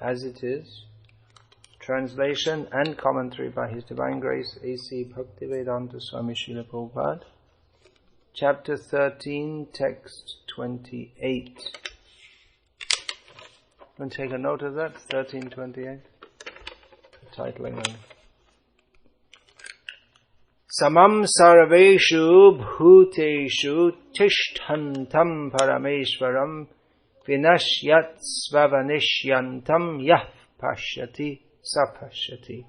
as it is, translation and commentary by His Divine Grace A.C. Bhaktivedanta Swami Srila Prabhupada, Chapter 13, Text 28. Want to take a note of that? 1328. Titling on Samam sarveshu bhuteshu tishthantam parameshwaram vinashyat svavanishyantam yah pashyati sapashyati.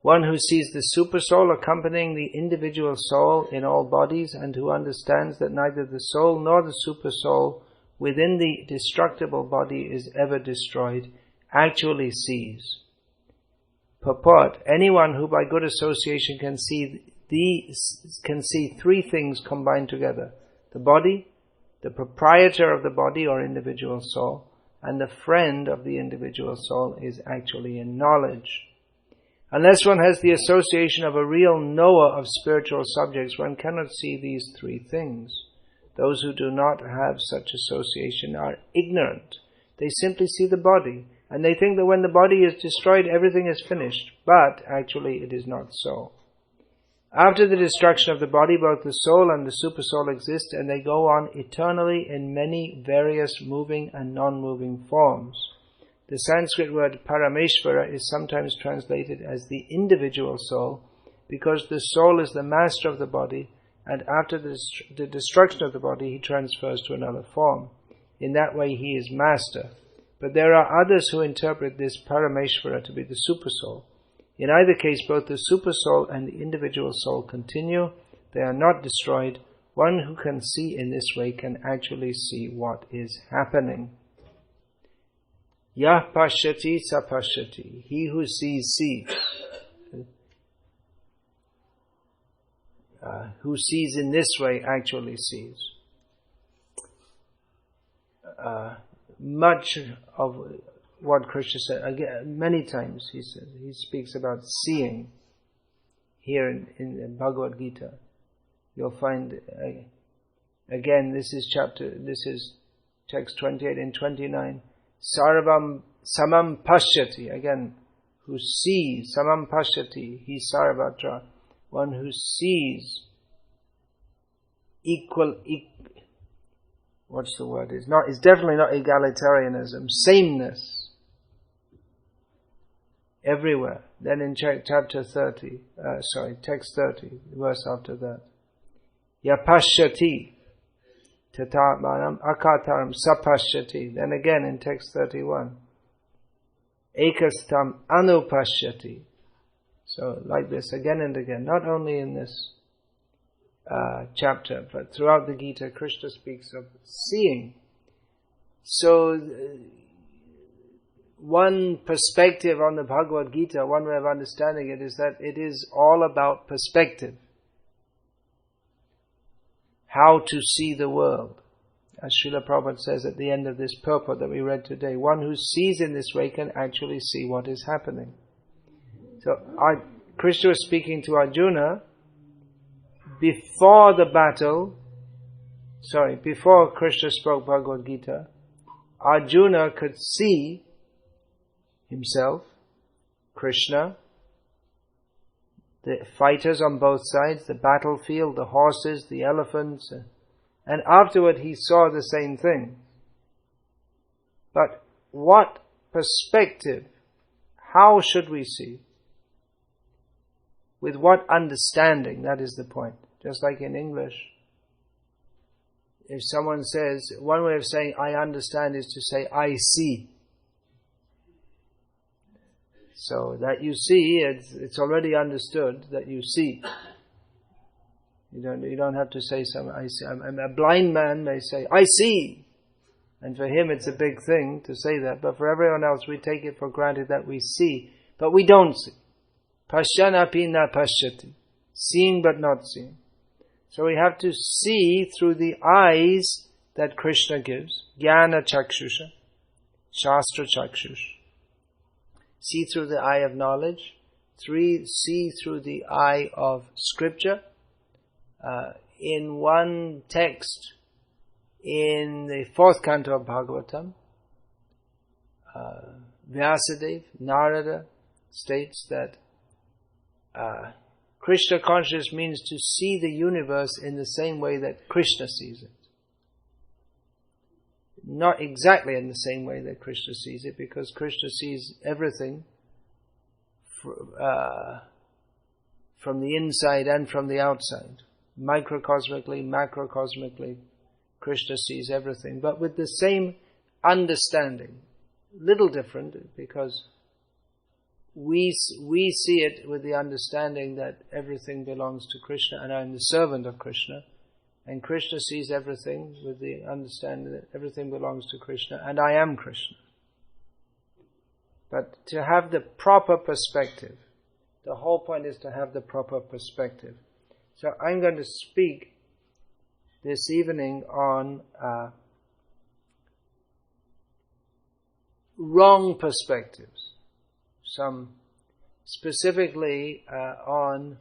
One who sees the Supersoul accompanying the individual soul in all bodies and who understands that neither the soul nor the Supersoul within the destructible body is ever destroyed, actually sees. Purport: anyone who by good association can see three things combined together: the body, the proprietor of the body or individual soul, and the friend of the individual soul, is actually in knowledge. Unless one has the association of a real knower of spiritual subjects, one cannot see these three things. Those who do not have such association are ignorant. They simply see the body, and they think that when the body is destroyed, everything is finished. But actually it is not so. After the destruction of the body, both the soul and the supersoul exist, and they go on eternally in many various moving and non-moving forms. The Sanskrit word Parameshvara is sometimes translated as the individual soul, because the soul is the master of the body, and after the destruction of the body, he transfers to another form. In that way, he is master. But there are others who interpret this Parameshvara to be the Supersoul. In either case, both the Supersoul and the individual soul continue. They are not destroyed. One who can see in this way can actually see what is happening. Yah pashyati sa pashyati. He who sees, sees. Who sees in this way actually sees. Much of what Krishna said, again, many times he speaks about seeing. Here in Bhagavad Gita, you'll find again. This is text 28 and 29. Sarvam samam pashyati. Again, who sees samam pashyati. He sarvatra. One who sees equal. What's the word? It's definitely not egalitarianism. Sameness. Everywhere. Then in chapter 30, text 30, verse after that. Yapashyati tatatmanam akataram sapashyati. Then again in text 31. Ekastam anupashyati. So like this again and again, not only in this chapter, but throughout the Gita, Krishna speaks of seeing. So one perspective on the Bhagavad Gita, one way of understanding it, is that it is all about perspective. How to see the world. As Srila Prabhupada says at the end of this purport that we read today, one who sees in this way can actually see what is happening. So Krishna was speaking to Arjuna before Krishna spoke Bhagavad Gita. Arjuna could see himself, Krishna, the fighters on both sides, the battlefield, the horses, the elephants, and afterward he saw the same thing. But what perspective? How should we see? With what understanding? That is the point. Just like in English, if someone says, one way of saying I understand is to say I see. So that you see, it's already understood that you see. You don't have to say I see. A blind man may say I see, and for him it's a big thing to say that. But for everyone else, we take it for granted that we see, but we don't see. Pashyanapi na pashyati. Seeing but not seeing. So we have to see through the eyes that Krishna gives. Jnana chakshusha. Shastra chakshush. See through the eye of knowledge. 3, see through the eye of scripture. In one text in the 4th canto of Bhagavatam, Vyasadeva, Narada states that Krishna consciousness means to see the universe in the same way that Krishna sees it. Not exactly in the same way that Krishna sees it, because Krishna sees everything from the inside and from the outside. Microcosmically, macrocosmically, Krishna sees everything, but with the same understanding. Little different, because we see it with the understanding that everything belongs to Krishna and I am the servant of Krishna, and Krishna sees everything with the understanding that everything belongs to Krishna and I am Krishna. But to have the proper perspective, the whole point is to have the proper perspective. So I'm going to speak this evening on wrong perspectives. Some specifically on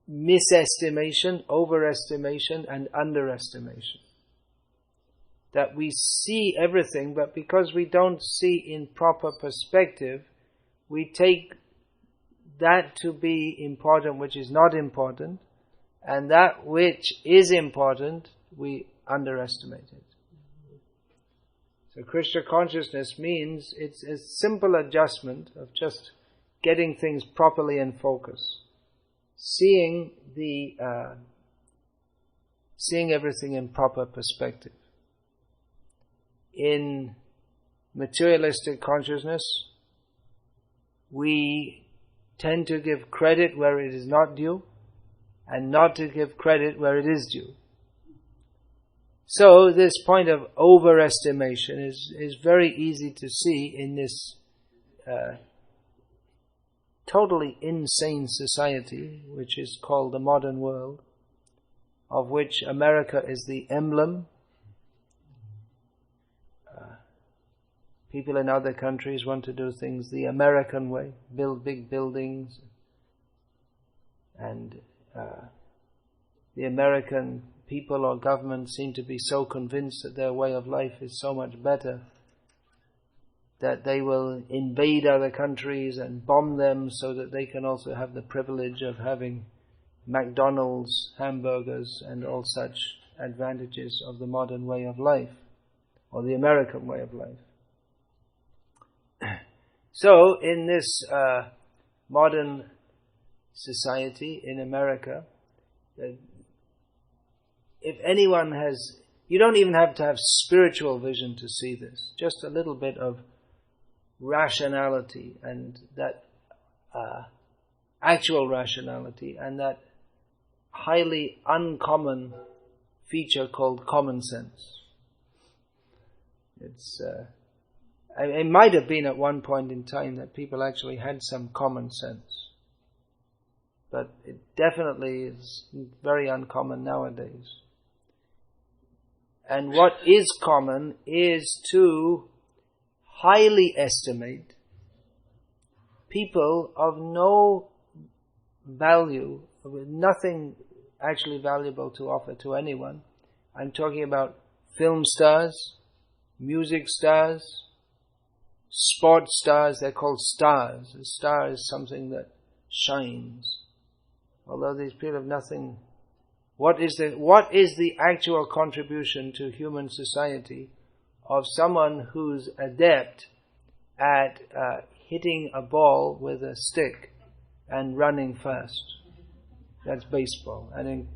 misestimation, overestimation, and underestimation. That we see everything, but because we don't see in proper perspective, we take that to be important which is not important, and that which is important, we underestimate it. So Krishna consciousness means it's a simple adjustment of just getting things properly in focus. Seeing everything in proper perspective. In materialistic consciousness, we tend to give credit where it is not due, and not to give credit where it is due. So this point of overestimation is very easy to see in this totally insane society, which is called the modern world, of which America is the emblem. People in other countries want to do things the American way, build big buildings, and the American people or government seem to be so convinced that their way of life is so much better that they will invade other countries and bomb them so that they can also have the privilege of having McDonald's, hamburgers, and all such advantages of the modern way of life, or the American way of life. So, in this modern society in America, if anyone has, you don't even have to have spiritual vision to see this, just a little bit of rationality and that actual rationality and that highly uncommon feature called common sense. It might have been at one point in time that people actually had some common sense, but it definitely is very uncommon nowadays. And what is common is to highly estimate people of no value, with nothing actually valuable to offer to anyone. I'm talking about film stars, music stars, sports stars. They're called stars. A star is something that shines. Although these people have nothing. What is the actual contribution to human society of someone who's adept at hitting a ball with a stick and running fast? That's baseball. And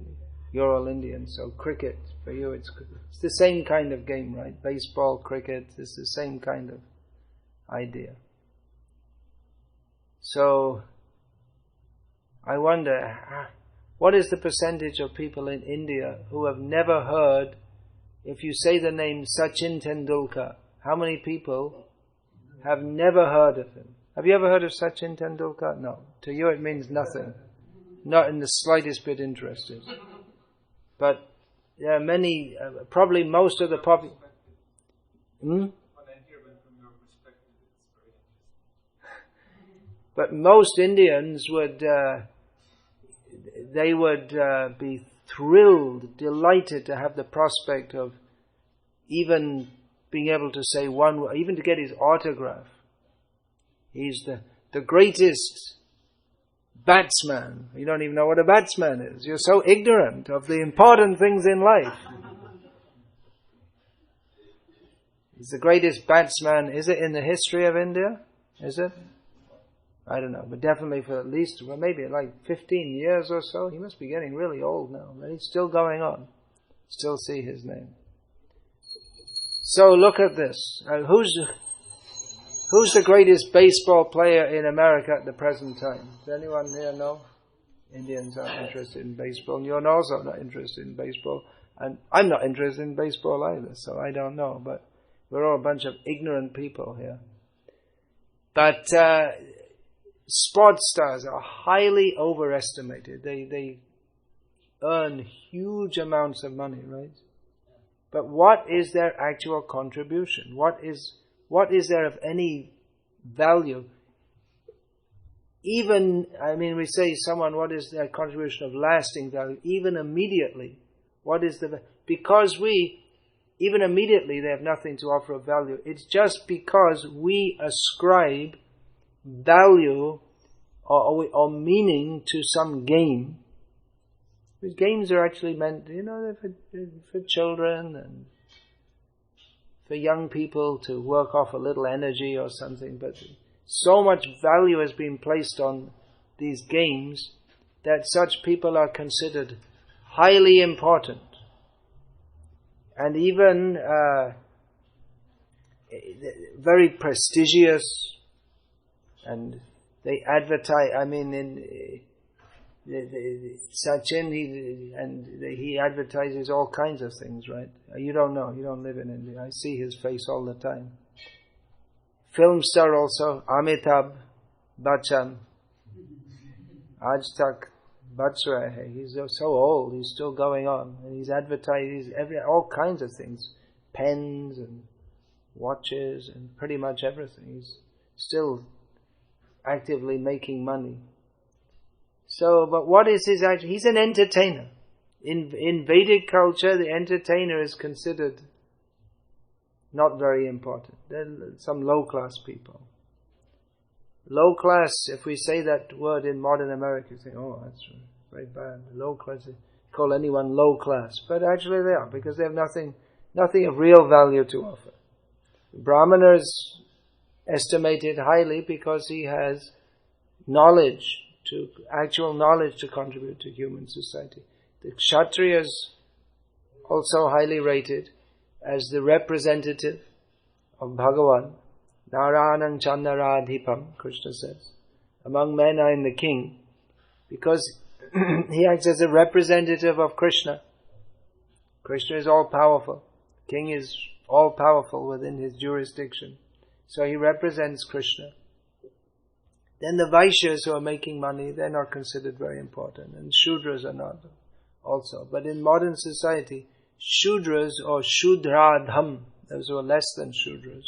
you're all Indian, so cricket, for you it's the same kind of game, right? Baseball, cricket, it's the same kind of idea. So, I wonder, what is the percentage of people in India who have never heard, if you say the name Sachin Tendulkar, how many people have never heard of him? Have you ever heard of Sachin Tendulkar? No. To you it means nothing. Not in the slightest bit interested. But there are many, probably most of the population. But most Indians would be thrilled, delighted to have the prospect of even being able to say one word, even to get his autograph. He's the greatest batsman. You don't even know what a batsman is. You're so ignorant of the important things in life. He's the greatest batsman. Is it in the history of India? Is it? I don't know, but definitely for at least, well, maybe like 15 years or so. He must be getting really old now, but he's still going on. Still see his name. So look at this. Who's the greatest baseball player in America at the present time? Does anyone here know? Indians aren't interested in baseball, and you're also not interested in baseball, and I'm not interested in baseball either, so I don't know, but we're all a bunch of ignorant people here. But sports stars are highly overestimated. They earn huge amounts of money, right? But what is their actual contribution? What is there of any value? Even, we say someone, what is their contribution of lasting value? Even immediately, because even immediately they have nothing to offer of value. It's just because we ascribe value or meaning to some game. Because games are actually meant, they're for children and for young people to work off a little energy or something. But so much value has been placed on these games that such people are considered highly important. And even very prestigious, and they advertise. Sachin, he advertises all kinds of things, right? You don't know, you don't live in India. I see his face all the time. Film star also, Amitabh Bachchan. Aaj tak bach rahe hai. He's so old, he's still going on. And he's advertising all kinds of things. Pens and watches and pretty much everything. He's still actively making money. So, but what is his action? He's an entertainer. In Vedic culture, the entertainer is considered not very important. There are some low-class people. Low class, if we say that word in modern America, you think, oh, that's very bad. Low class, call anyone low class. But actually they are, because they have nothing of real value to offer. Brahmana is estimated highly because he has actual knowledge to contribute to human society. The Kshatriyas also highly rated as the representative of Bhagavan. Naranang Chandaradhipam, Krishna says. Among men I am the king, because he acts as a representative of Krishna. Krishna is all-powerful. King is all-powerful within his jurisdiction. So he represents Krishna. Then the Vaishyas who are making money, they're not considered very important. And Shudras are not also. But in modern society, Shudras or Shudradham, those who are less than Shudras,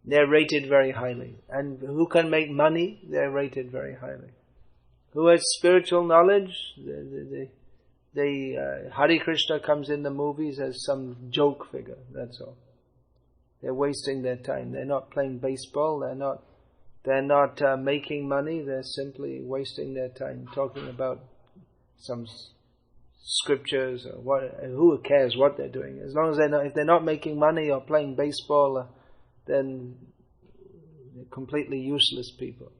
they're rated very highly. And who can make money, they're rated very highly. Who has spiritual knowledge, Hare Krishna comes in the movies as some joke figure, that's all. They're wasting their time. They're not playing baseball, they're not making money, they're simply wasting their time talking about some scriptures or what. Who cares what they're doing? As long as if they're not making money or playing baseball, then they're completely useless people.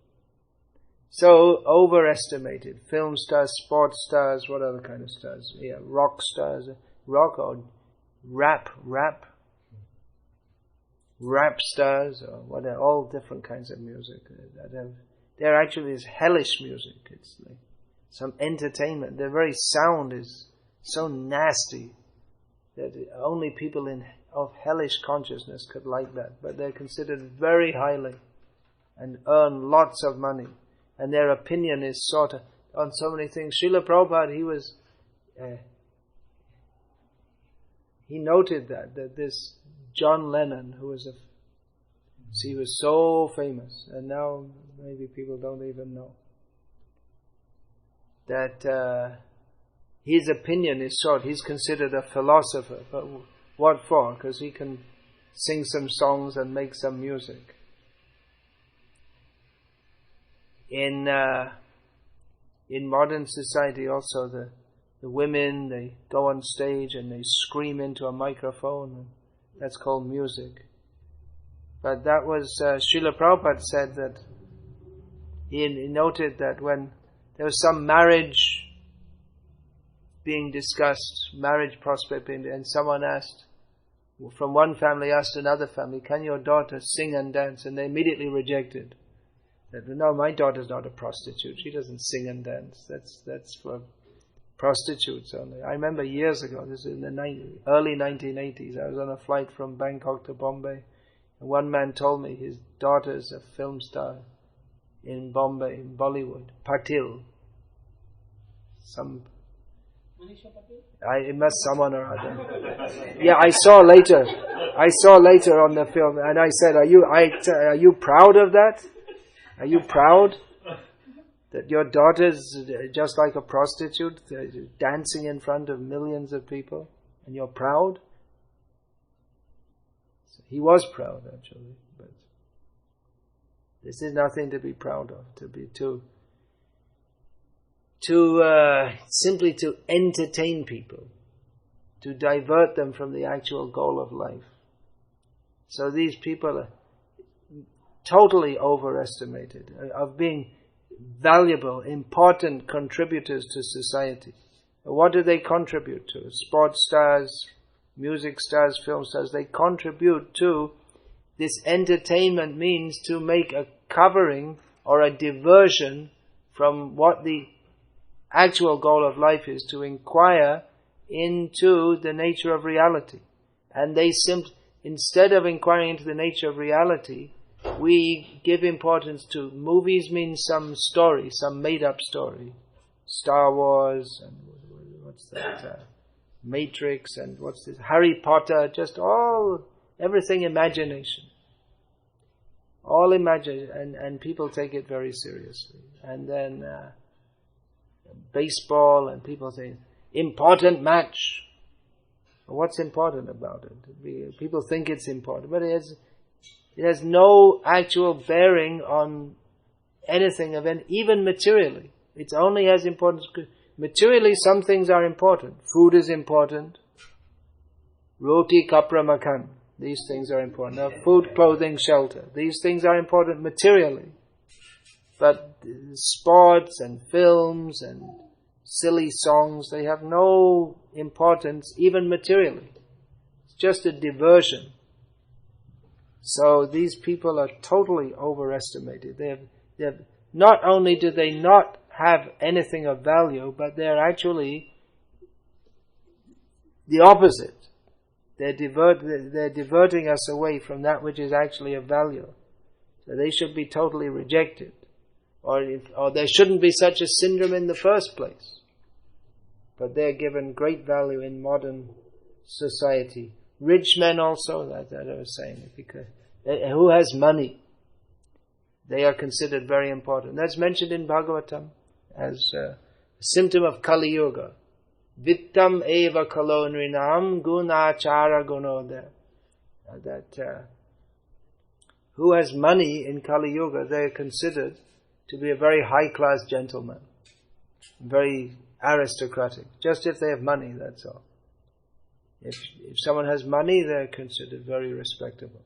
So overestimated. Film stars, sports stars, what other kind of stars? Yeah, rock stars, rock or rap stars, or whatever. All different kinds of music. They're actually this hellish music. It's like some entertainment. Their very sound is so nasty that only people of hellish consciousness could like that. But they're considered very highly and earn lots of money. And their opinion is sort of on so many things. Srila Prabhupada, he noted that this John Lennon, he was so famous, and now maybe people don't even know that his opinion is he's considered a philosopher, but What for? Because he can sing some songs and make some music. In modern society also, the women, they go on stage and they scream into a microphone, and that's called music. But that was, Srila Prabhupada said that he noted that when there was some marriage being discussed, marriage prospect, and someone asked, from one family asked another family, can your daughter sing and dance? And they immediately rejected. That, no, my daughter's not a prostitute. She doesn't sing and dance. That's for prostitutes only. I remember years ago, this is in the early 1980s, I was on a flight from Bangkok to Bombay, and one man told me his daughter's a film star in Bombay, in Bollywood, Patil. It must someone or other. Yeah, I saw later on the film, and I said, are you proud of that? Are you proud that your daughter's just like a prostitute, dancing in front of millions of people, and you're proud? So he was proud, actually, but this is nothing to be proud of. Simply to entertain people, to divert them from the actual goal of life. So these people are totally overestimated of being valuable, important contributors to society. What do they contribute to? Sports stars, music stars, film stars. They contribute to this entertainment means to make a covering or a diversion from what the actual goal of life is, to inquire into the nature of reality. And they instead of inquiring into the nature of reality, we give importance to movies. Means some story, some made-up story. Star Wars, and what's that? Matrix, and what's this? Harry Potter, just everything imagination. All imagination, and people take it very seriously. And then baseball, and people say, important match. What's important about it? People think it's important, but it has no actual bearing on anything even materially. It's only as important. Materially, some things are important. Food is important. Roti, kapra, makan. These things are important. Now, food, clothing, shelter. These things are important materially. But sports and films and silly songs, they have no importance even materially. It's just a diversion. So these people are totally overestimated. They have not only do they not have anything of value, but they're actually the opposite. They're diverting us away from that which is actually of value. So they should be totally rejected. Or there shouldn't be such a syndrome in the first place. But they're given great value in modern society. Rich men also, that I was saying, because who has money, they are considered very important. That's mentioned in Bhagavatam as a symptom of Kali Yuga. Vittam eva kalo nrinam gunachara gunoda. That who has money in Kali Yuga, they are considered to be a very high-class gentleman, very aristocratic. Just if they have money, that's all. If someone has money, they're considered very respectable.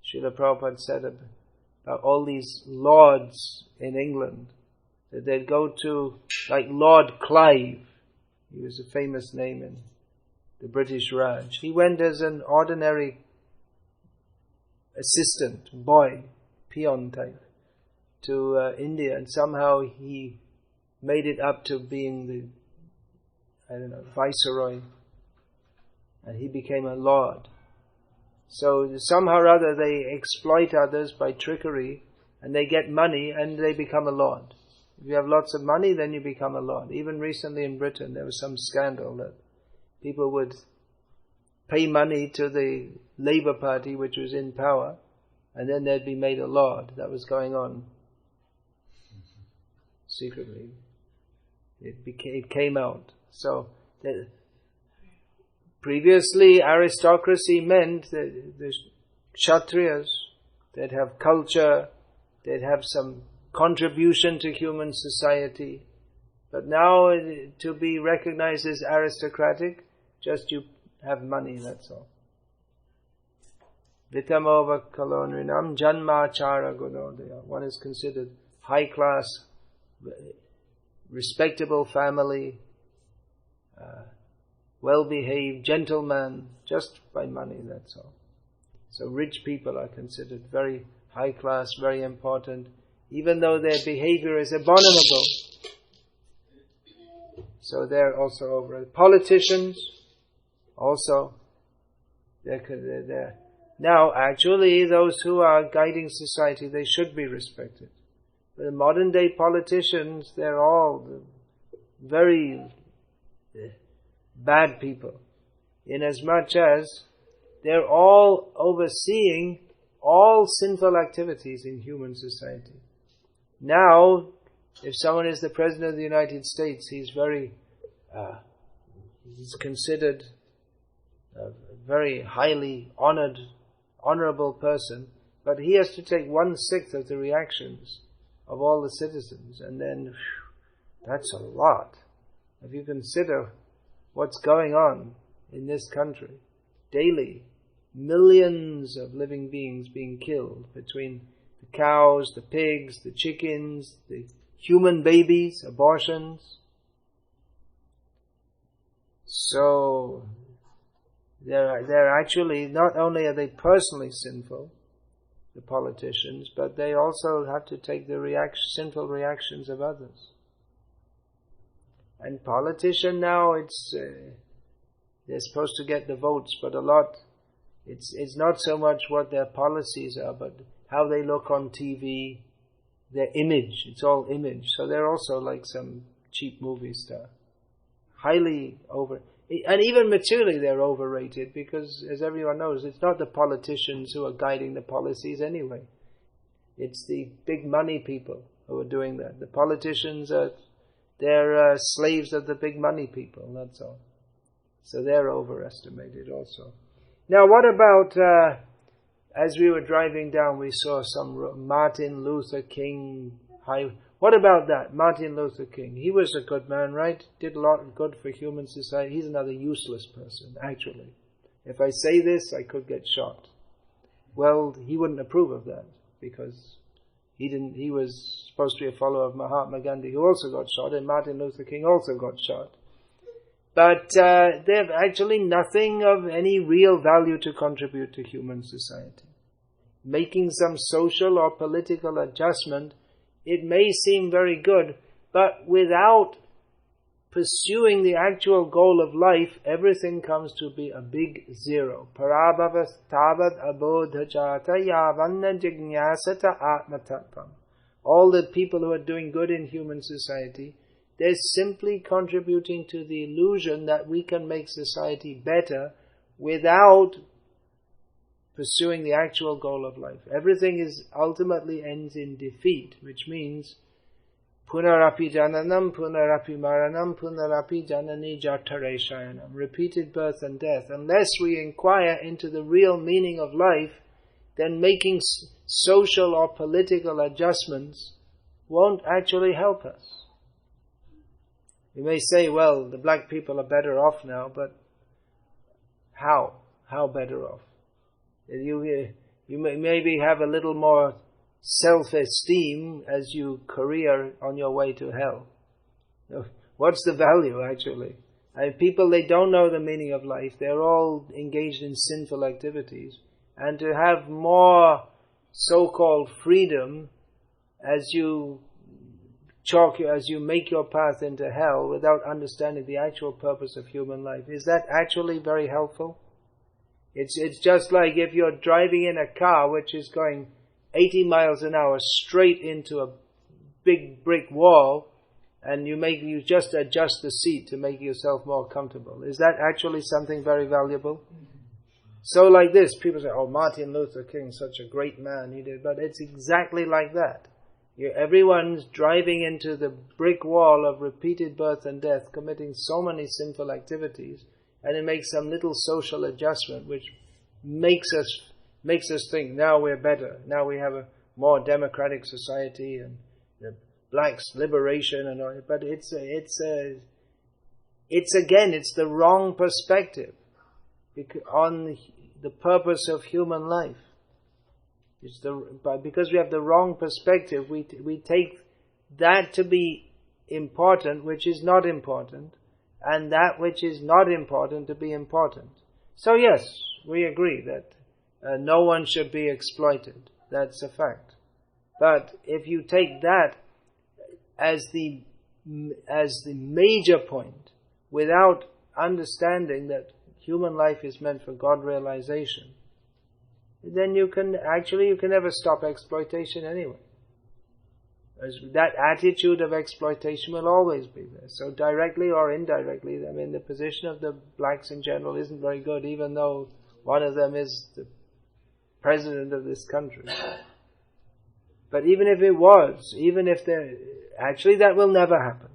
Srila Prabhupada said about all these lords in England, that they'd go to, like Lord Clive, he was a famous name in the British Raj. He went as an ordinary assistant, boy, peon type, to India, and somehow he made it up to being the, viceroy, and he became a lord. So somehow or other they exploit others by trickery, and they get money, and they become a lord. If you have lots of money, then you become a lord. Even recently in Britain, there was some scandal that people would pay money to the Labour Party, which was in power, and then they'd be made a lord. That was going on secretly. It came out. So Previously, aristocracy meant the Kshatriyas, they'd have culture, they'd have some contribution to human society. But now, to be recognized as aristocratic, just you have money, that's all. Vitamova kalonrinam janmachara gunodaya. One is considered high class, respectable family, well-behaved, gentleman, just by money, that's all. So rich people are considered very high class, very important, even though their behavior is abominable. So they're also over. Politicians, also, they're now, actually, those who are guiding society, they should be respected. The modern day politicians, they're all very bad people, inasmuch as they're all overseeing all sinful activities in human society. Now, if someone is the President of the United States, he's considered a very highly honorable person, but he has to take 1/6 of the reactions of all the citizens, and then that's a lot. If you consider what's going on in this country, daily, millions of living beings being killed between the cows, the pigs, the chickens, the human babies, abortions. So they're actually, not only are they personally sinful, the politicians, but they also have to take the sinful reactions of others. And politician now, they're supposed to get the votes, but a lot, it's not so much what their policies are, but how they look on TV, their image, it's all image. So they're also like some cheap movie star. Highly and even materially they're overrated, because as everyone knows, it's not the politicians who are guiding the policies anyway. It's the big money people who are doing that. The politicians they're slaves of the big money people, that's all. So they're overestimated also. Now what about, as we were driving down, we saw some Martin Luther King What about that? Martin Luther King. He was a good man, right? Did a lot of good for human society. He's another useless person, actually. If I say this, I could get shot. Well, he wouldn't approve of that, because he was supposed to be a follower of Mahatma Gandhi, who also got shot, and Martin Luther King also got shot. But they have actually nothing of any real value to contribute to human society. Making some social or political adjustment, it may seem very good, but without pursuing the actual goal of life, everything comes to be a big zero. Parabhavas tavat abodhajata yavanna jignasata atmatattvam. All the people who are doing good in human society, they're simply contributing to the illusion that we can make society better without pursuing the actual goal of life. Everything ultimately ends in defeat, which means punarapi jananam, punarapi maranam, punarapi janani jatare shayanam. Repeated birth and death. Unless we inquire into the real meaning of life, then making social or political adjustments won't actually help us. You may say, well, the black people are better off now, but how? How better off? You maybe have a little more self-esteem as you career on your way to hell. What's the value, actually? People, they don't know the meaning of life. They're all engaged in sinful activities. And to have more so-called freedom as you make your path into hell without understanding the actual purpose of human life, is that actually very helpful? It's just like if you're driving in a car which is going 80 miles an hour straight into a big brick wall, and you just adjust the seat to make yourself more comfortable. Is that actually something very valuable? So like this, people say, oh, Martin Luther King, such a great man, he did. But it's exactly like that. Everyone's driving into the brick wall of repeated birth and death, committing so many sinful activities, and it makes some little social adjustment which makes us think now we're better, now we have a more democratic society and the blacks' liberation and all. But it's the wrong perspective on the purpose of human life. Because we have the wrong perspective, we take that to be important which is not important, and that which is not important to be important. So yes, we agree that no one should be exploited. That's a fact. But if you take that as the major point, without understanding that human life is meant for God realization, then you can never stop exploitation anyway. As that attitude of exploitation will always be there. So directly or indirectly, I mean, the position of the blacks in general isn't very good, even though one of them is the president of this country. But even if it was, that will never happen.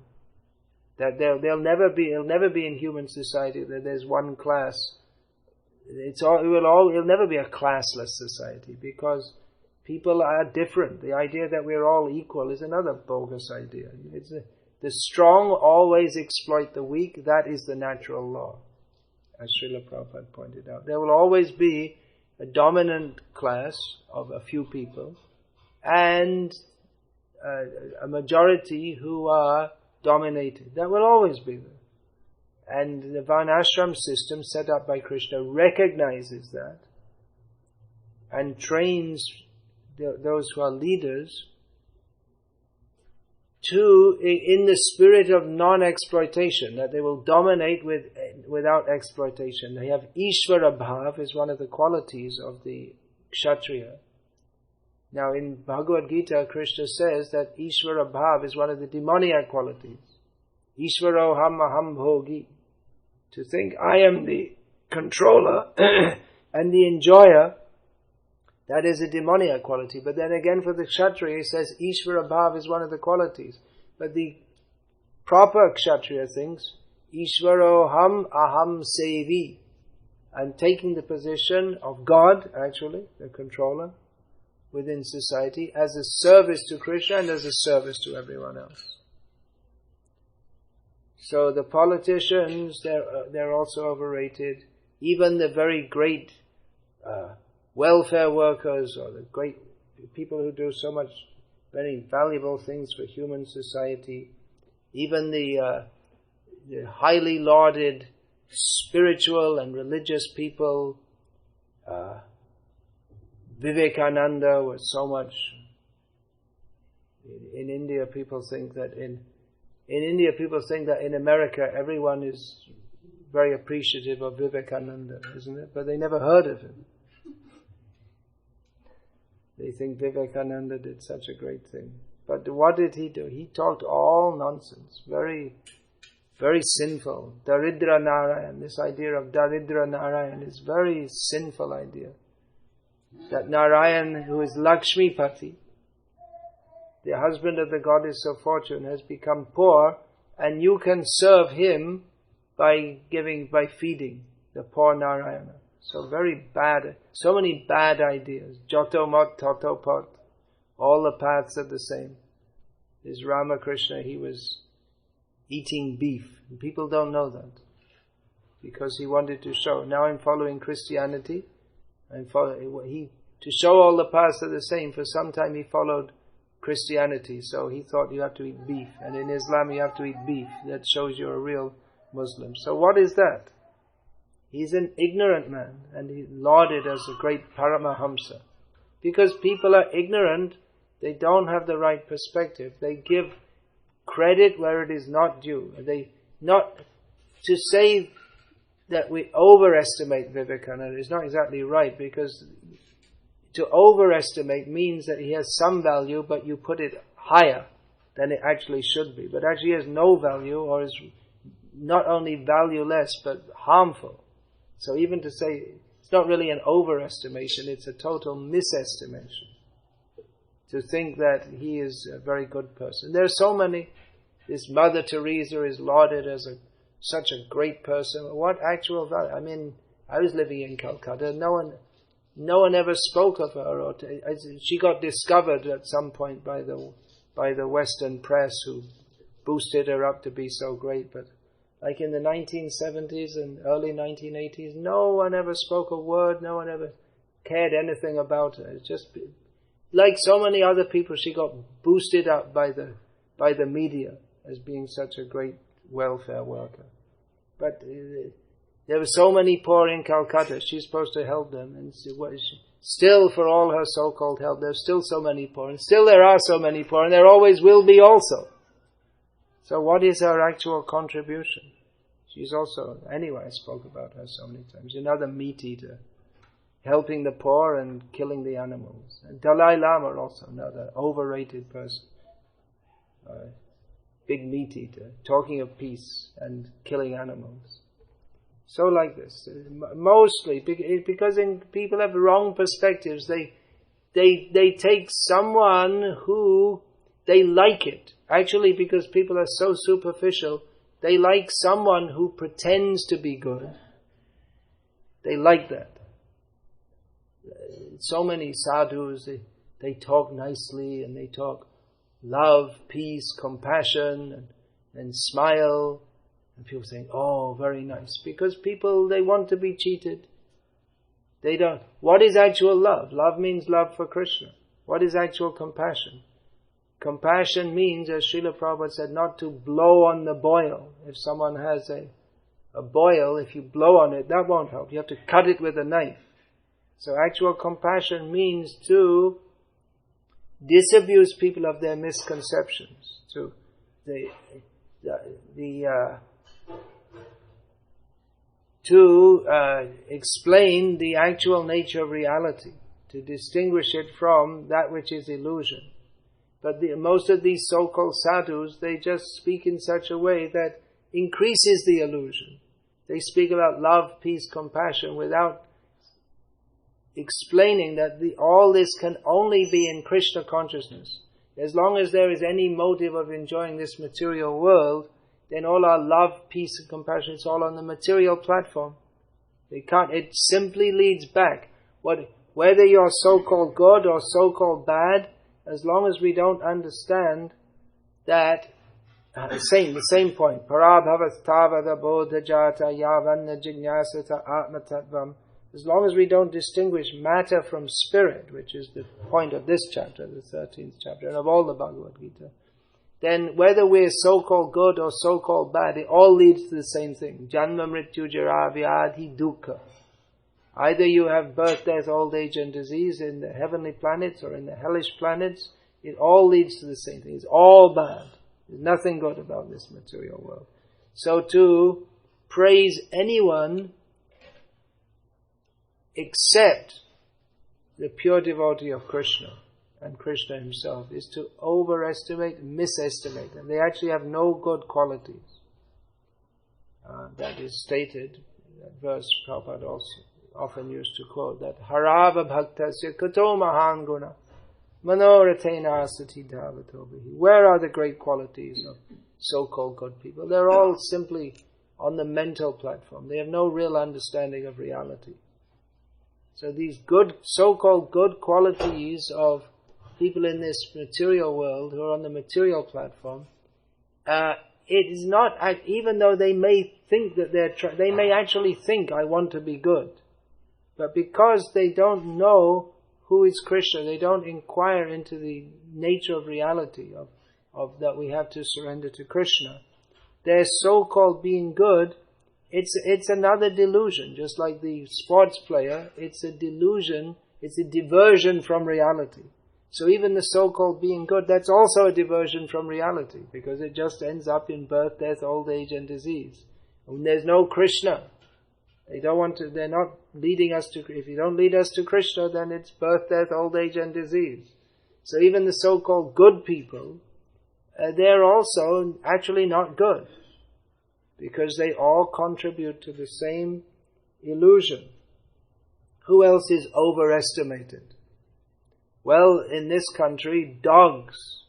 That it'll never be in human society that there's one class. It'll never be a classless society, because people are different. The idea that we're all equal is another bogus idea. The strong always exploit the weak. That is the natural law, as Srila Prabhupada pointed out. There will always be a dominant class of a few people, and a majority who are dominated. That will always be there. And the Varnashram system set up by Krishna recognizes that and trains those who are leaders in the spirit of non-exploitation, that they will dominate without exploitation. They have Ishvara Bhav is one of the qualities of the Kshatriya. Now in Bhagavad Gita, Krishna says that Ishvara Bhav is one of the demoniac qualities. Ishvaro ham aham bhogi. To think I am the controller and the enjoyer, that is a demoniac quality. But then again for the Kshatriya, he says Ishvara Bhav is one of the qualities. But the proper Kshatriya thinks, Ishvaro ham aham sevi. I'm taking the position of God, actually, the controller, within society, as a service to Krishna and as a service to everyone else. So the politicians, they're also overrated. Even the very great welfare workers, or the great people who do so much very valuable things for human society, even the highly lauded spiritual and religious people, Vivekananda was so much. In India, people think that in America everyone is very appreciative of Vivekananda, isn't it? But they never heard of him. They think Vivekananda did such a great thing. But what did he do? He talked all nonsense, very, very sinful. Daridra Narayan, this idea of Daridra Narayan is a very sinful idea. That Narayan, who is Lakshmipati, the husband of the goddess of fortune, has become poor, and you can serve him by feeding the poor Narayana. So very bad, so many bad ideas. Joto mot, toto pot. All the paths are the same. This Ramakrishna, he was eating beef. And people don't know that. Because he wanted to show, now I'm following Christianity. To show all the paths are the same, for some time he followed Christianity, so he thought you have to eat beef, and in Islam you have to eat beef. That shows you're a real Muslim. So what is that? He's an ignorant man, and he's lauded as a great Paramahamsa. Because people are ignorant, they don't have the right perspective. They give credit where it is not due. To say that we overestimate Vivekananda is not exactly right, because to overestimate means that he has some value, but you put it higher than it actually should be. But actually he has no value, or is not only valueless, but harmful. So even to say it's not really an overestimation, it's a total misestimation. To think that he is a very good person. There are so many. This Mother Teresa is lauded as a such a great person. What actual value? I mean, I was living in Calcutta. No one ever spoke of her. She got discovered at some point by the Western press, who boosted her up to be so great. But like in the 1970s and early 1980s, no one ever spoke a word. No one ever cared anything about her. It's just like so many other people, she got boosted up by the media as being such a great welfare worker. But there were so many poor in Calcutta. She's supposed to help them, and still, for all her so-called help, there's still so many poor, and still there are so many poor, and there always will be also. So what is her actual contribution? She's also, anyway, I spoke about her so many times, another meat eater, helping the poor and killing the animals. And Dalai Lama also, another overrated person, big meat eater, talking of peace and killing animals. So like this, mostly because people have wrong perspectives. They take someone who they like it. Actually, because people are so superficial, they like someone who pretends to be good. They like that. So many sadhus, they talk nicely and they talk love, peace, compassion, and smile. And people saying, oh, very nice. Because people, they want to be cheated. They don't. What is actual love? Love means love for Krishna. What is actual compassion? Compassion means, as Srila Prabhupada said, not to blow on the boil. If someone has a boil, if you blow on it, that won't help. You have to cut it with a knife. So actual compassion means to disabuse people of their misconceptions, to explain the actual nature of reality, to distinguish it from that which is illusion. But most of these so-called sadhus, they just speak in such a way that increases the illusion. They speak about love, peace, compassion without explaining that all this can only be in Krishna consciousness. As long as there is any motive of enjoying this material world, then all our love, peace and compassion, it's all on the material platform. It simply leads back. Whether you're so-called good or so-called bad, as long as we don't understand that, the same point, parabhavastavada bodhajata yavanna jignasata atmatattvam, as long as we don't distinguish matter from spirit, which is the point of this chapter, the 13th chapter, and of all the Bhagavad Gita, then whether we're so-called good or so-called bad, it all leads to the same thing. Janma mrityu jara vyadhi dukkha. Either you have birth, death, old age and disease in the heavenly planets or in the hellish planets, it all leads to the same thing. It's all bad. There's nothing good about this material world. So to praise anyone except the pure devotee of Krishna and Krishna himself is to overestimate, misestimate them. They actually have no good qualities. That is stated, that verse Prabhupada also often used to quote, that harava bhaktasya kato mahan guna manoratena asati dhavatobihi. Where are the great qualities of so-called good people? They're all simply on the mental platform. They have no real understanding of reality. So these good, so-called good qualities of people in this material world who are on the material platform, it is not, even though they may think that they may actually think, I want to be good. But because they don't know who is Krishna, they don't inquire into the nature of reality, of that we have to surrender to Krishna. Their so-called being good, it's another delusion. Just like the sports player, it's a delusion, it's a diversion from reality. So even the so-called being good, that's also a diversion from reality, because it just ends up in birth, death, old age and disease. And there's no Krishna. They're not leading us to, if you don't lead us to Krishna, then it's birth, death, old age and disease. So even the so-called good people, they're also actually not good, because they all contribute to the same illusion. Who else is overestimated? Well, in this country, dogs.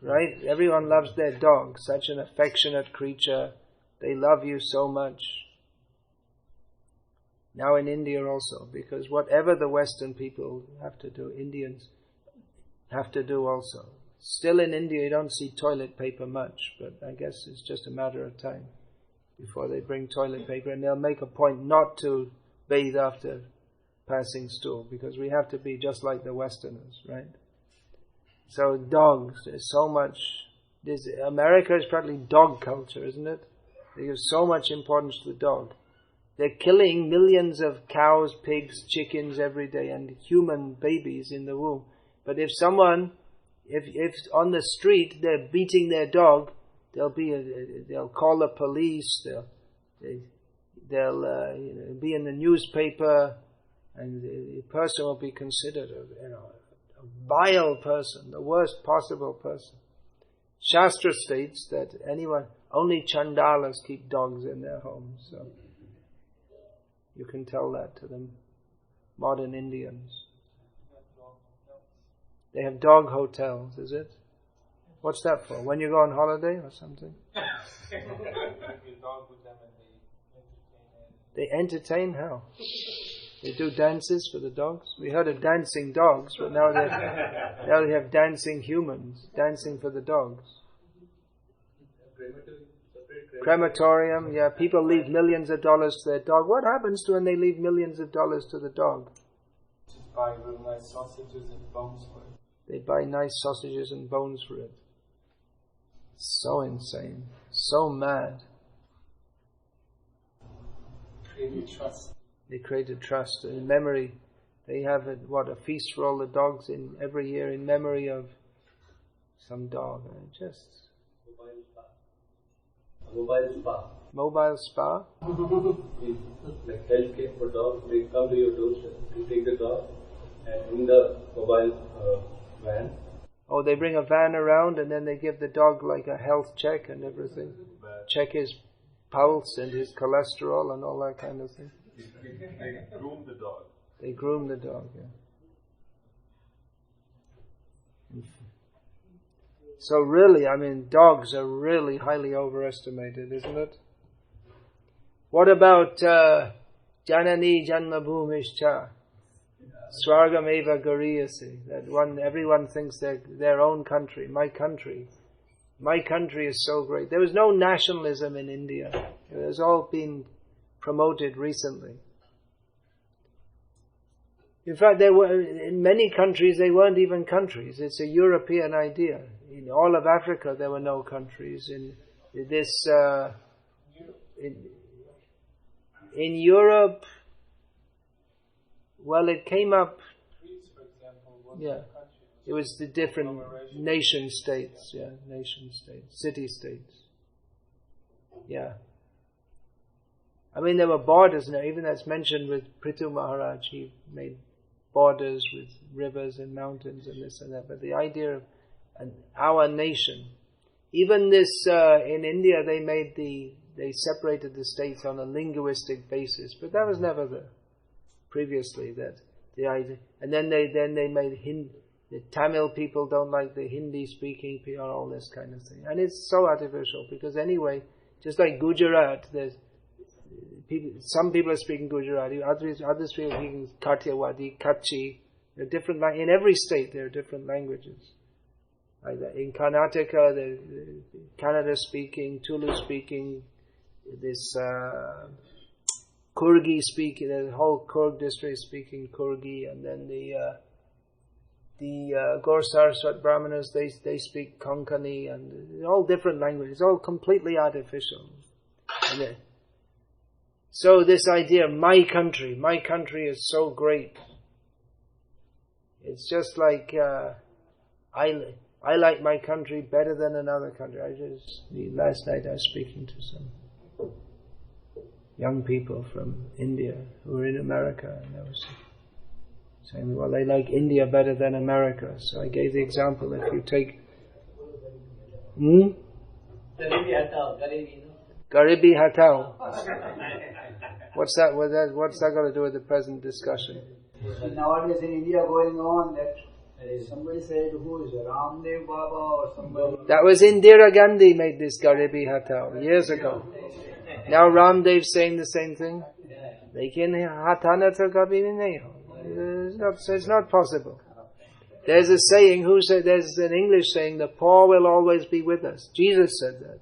right? Everyone loves their dog, such an affectionate creature. They love you so much. Now in India also, because whatever the Western people have to do, Indians have to do also. Still in India you don't see toilet paper much, but I guess it's just a matter of time before they bring toilet paper, and they'll make a point not to bathe after passing stool, because we have to be just like the Westerners, right? So dogs, there's so much. America is practically dog culture, isn't it? They give so much importance to the dog. They're killing millions of cows, pigs, chickens every day, and human babies in the womb. But if someone, if on the street they're beating their dog, they'll call the police. They'll be in the newspaper, and the person will be considered a vile person, the worst possible person. Shastra states that only chandalas keep dogs in their homes. So you can tell that to the modern Indians. They have dog hotels, is it? What's that for? When you go on holiday or something? They entertain how? They do dances for the dogs. We heard of dancing dogs, but now they have dancing humans, dancing for the dogs. Crematorium, yeah. People leave millions of dollars to their dog. What happens when they leave millions of dollars to the dog? Buy real nice sausages and bones for it. They buy nice sausages and bones for it. So insane, so mad. Created trust. They created trust in memory. They have a feast for all the dogs every year in memory of some dog. Mobile spa. Like healthcare for dogs. They come to your doorstep. You take the dog, and in the mobile van. Oh, they bring a van around, and then they give the dog like a health check and everything. Check his pulse and his cholesterol and all that kind of thing. They groom the dog. They groom the dog, yeah. So really, dogs are really highly overestimated, isn't it? What about Janani Janmabhumischa? Swargameva Gariyasi. That one, everyone thinks they're their own country, my country. My country is so great. There was no nationalism in India. It has all been promoted recently. In fact, in many countries, they weren't even countries. It's a European idea. In all of Africa, there were no countries. In Europe, well, it came up. Yeah, it was the different nation states. Yeah, nation states, city states. Yeah. There were borders now. Even that's mentioned with Prithu Maharaj. He made borders with rivers and mountains and this and that. But the idea of our nation, even this in India, they separated the states on a linguistic basis. But that was never there previously. That the idea, and then they made the Tamil people don't like the Hindi speaking people, all this kind of thing, and it's so artificial because anyway, just like Gujarat, there's some people are speaking Gujarati, others people are speaking Kathiawadi, Kutchi. There are different in every state. There are different languages. Like in Karnataka, the Kannada speaking, Tulu speaking, this Kurgi speaking. The whole Kurg district speaking Kurgi, and then the Gaur Saraswat Brahmanas they speak Konkani, and all different languages. It's all completely artificial. So this idea, my country is so great. It's just like I like my country better than another country. Last night I was speaking to some young people from India who were in America, and I was saying, well, they like India better than America. So I gave the example, if you take Garibi Hatao. What's that got to do with the present discussion? Nowadays in India going on that Somebody said, who is Ramdev Baba or somebody? That was Indira Gandhi made this Garibi Hatao years ago. Now Ramdev's saying the same thing. Lekin hatana to kabhi nahi ho. It's not possible. There's a saying, there's an English saying, the poor will always be with us. Jesus said that,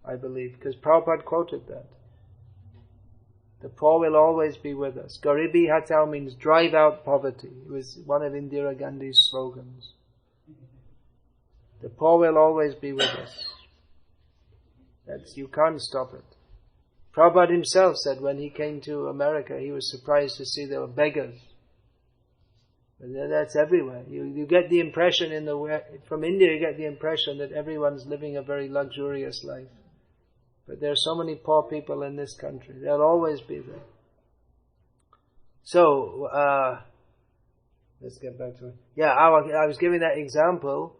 I believe, because Prabhupada quoted that. The poor will always be with us. Garibi Hatao means drive out poverty. It was one of Indira Gandhi's slogans. The poor will always be with us. You can't stop it. Prabhupada himself said when he came to America, he was surprised to see there were beggars. But that's everywhere. You get the impression from India, you get the impression that everyone's living a very luxurious life. But there are so many poor people in this country. They'll always be there. So, let's get back to it. Yeah, I was giving that example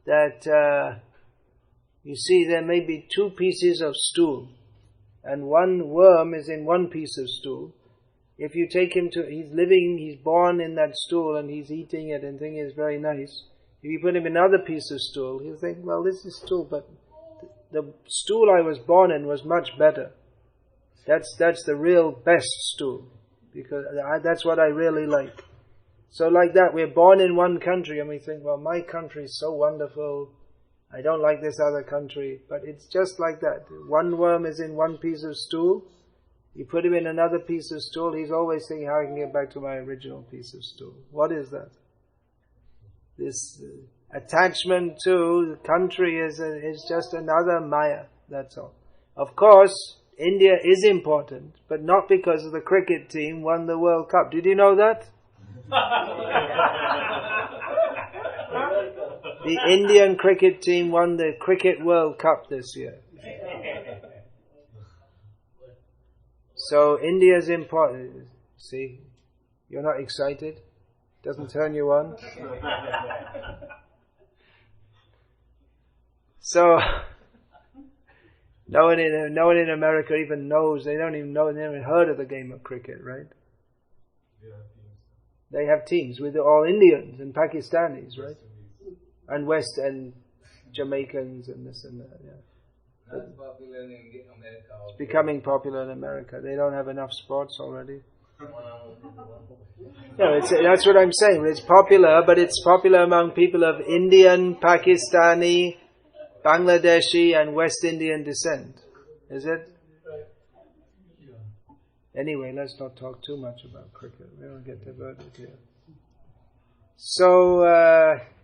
that, you see, there may be two pieces of stool, and one worm is in one piece of stool. If you take him he's born in that stool and he's eating it and thinking it's very nice. If you put him in another piece of stool, he'll think, well, this is stool, but the stool I was born in was much better. That's the real best stool, because that's what I really like. So like that, we're born in one country and we think, well, my country is so wonderful, I don't like this other country. But it's just like that. One worm is in one piece of stool, you put him in another piece of stool, he's always thinking how I can get back to my original piece of stool. What is that? This attachment to the country is just another maya, that's all. Of course, India is important, but not because the cricket team won the World Cup. Did you know that? The Indian cricket team won the Cricket World Cup this year. So India is important. See, you're not excited? Doesn't turn you on? So, no one in America even knows, they don't even know, they haven't heard of the game of cricket, right? They have teams with all Indians and Pakistanis, right? And West and Jamaicans and this and that, yeah. That's popular in America. It's becoming popular in America. They don't have enough sports already. No, that's what I'm saying. It's popular, but it's popular among people of Indian, Pakistani, Bangladeshi and West Indian descent. Is it? Anyway, let's not talk too much about cricket. We don't get diverted here. So,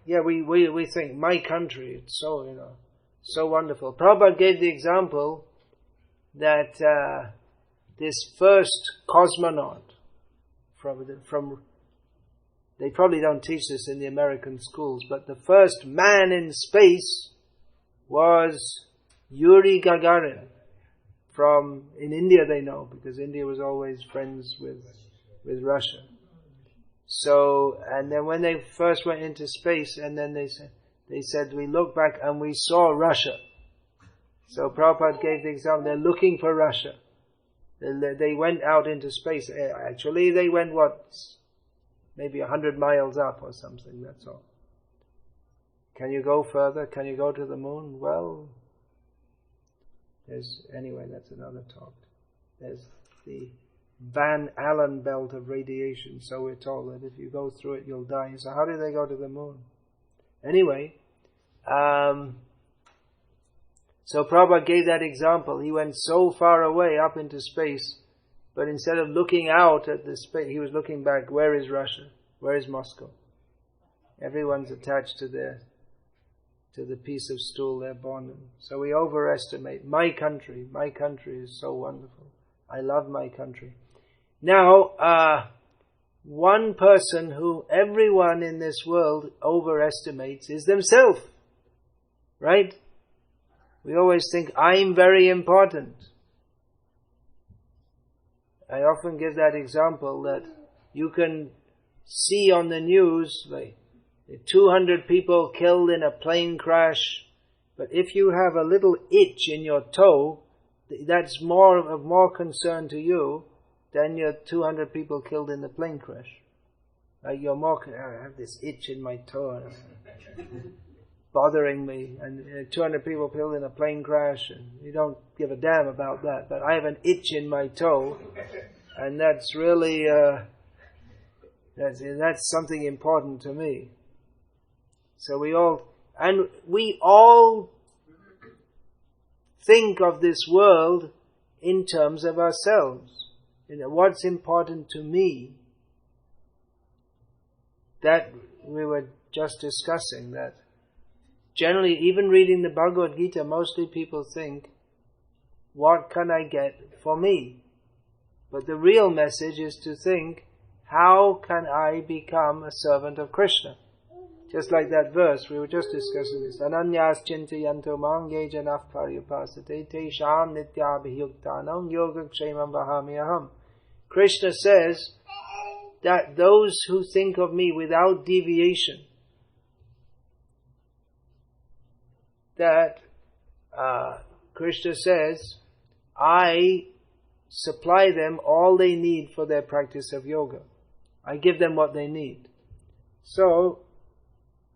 we think, my country, it's so wonderful. Prabhupada gave the example that this first cosmonaut from they probably don't teach this in the American schools, but the first man in space was Yuri Gagarin. In India they know, because India was always friends with Russia. So, and then when they first went into space, and then they said, we looked back and we saw Russia. So Prabhupada gave the example, they're looking for Russia. They went out into space. Actually, they went, maybe 100 miles up or something, that's all. Can you go further? Can you go to the moon? Well, anyway, that's another talk. There's the Van Allen belt of radiation, so we're told that if you go through it, you'll die. So how did they go to the moon? Anyway, so Prabhupada gave that example. He went so far away up into space, but instead of looking out at the space, he was looking back. Where is Russia? Where is Moscow? Everyone's attached to the piece of stool they're born in. So we overestimate my country. My country is so wonderful. I love my country. Now, one person who everyone in this world overestimates is themselves. Right? We always think, I'm very important. I often give that example that you can see on the news, like 200 people killed in a plane crash, but if you have a little itch in your toe, that's of more concern to you than your 200 people killed in the plane crash. Like I have this itch in my toe, bothering me, and 200 people killed in a plane crash, and you don't give a damn about that. But I have an itch in my toe, and that's really that's something important to me. So we all think of this world in terms of ourselves. What's important to me? That we were just discussing, that generally, even reading the Bhagavad Gita, mostly people think, what can I get for me? But the real message is to think, how can I become a servant of Krishna? Just like that verse, we were just discussing this. Ananyas chintayanto mange janah paryupasate tesham nityabhiyuktanam yogakshemam vahami. Krishna says that those who think of me without deviation, that Krishna says, I supply them all they need for their practice of yoga. I give them what they need. So,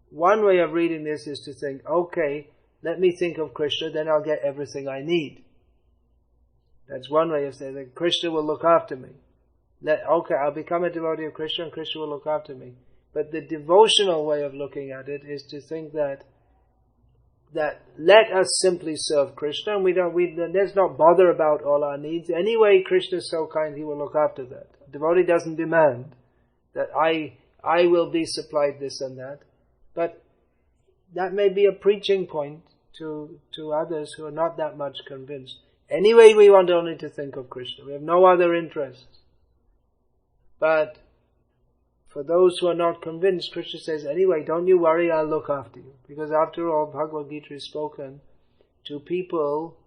one way of reading this is to think, okay, let me think of Krishna, then I'll get everything I need. That's one way of saying that Krishna will look after me. Okay, I'll become a devotee of Krishna and Krishna will look after me. But the devotional way of looking at it is to think that let us simply serve Krishna, and let's not bother about all our needs. Anyway, Krishna is so kind, He will look after that. A devotee doesn't demand that I will be supplied this and that. But that may be a preaching point to others who are not that much convinced. Anyway, we want only to think of Krishna. We have no other interests. But for those who are not convinced, Krishna says, anyway, don't you worry, I'll look after you. Because after all, Bhagavad Gita is spoken to people,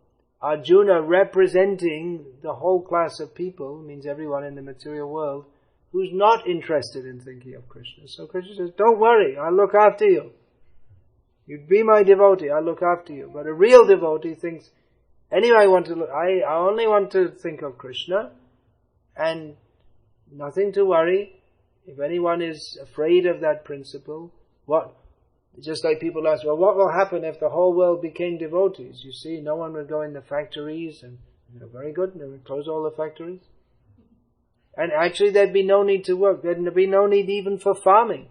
Arjuna representing the whole class of people, means everyone in the material world, who's not interested in thinking of Krishna. So Krishna says, don't worry, I'll look after you. You'd be my devotee, I'll look after you. But a real devotee thinks, anyway, I only want to think of Krishna, and nothing to worry. If anyone is afraid of that principle, just like people ask, well, what will happen if the whole world became devotees? You see, no one would go in the factories, and very good, they would close all the factories. And actually there'd be no need to work. There'd be no need even for farming.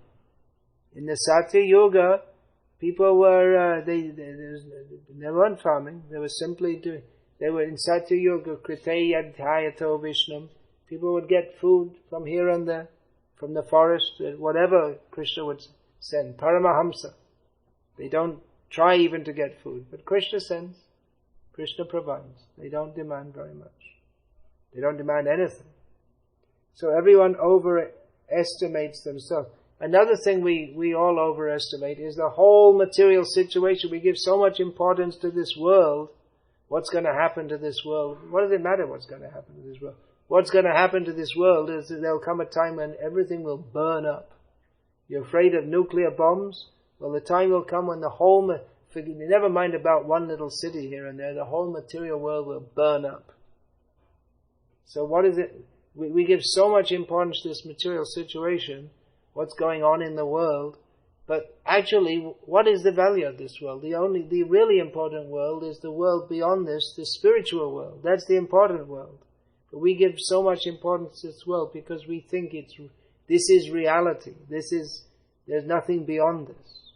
In the Satya Yuga, people were, they weren't farming. They were simply they were in Satya Yuga, krite yadhayato vishnam. People would get food from here and there, from the forest, whatever Krishna would send. Paramahamsa. They don't try even to get food. But Krishna sends. Krishna provides. They don't demand very much. They don't demand anything. So everyone overestimates themselves. Another thing we all overestimate is the whole material situation. We give so much importance to this world. What's going to happen to this world? What does it matter what's going to happen to this world? What's going to happen to this world is that there'll come a time when everything will burn up. You're afraid of nuclear bombs? Well, the time will come when never mind about one little city here and there, the whole material world will burn up. So what is it? We give so much importance to this material situation, what's going on in the world, but actually, what is the value of this world? The really important world is the world beyond this, the spiritual world. That's the important world. But we give so much importance to this world because we think this is reality. There's nothing beyond this.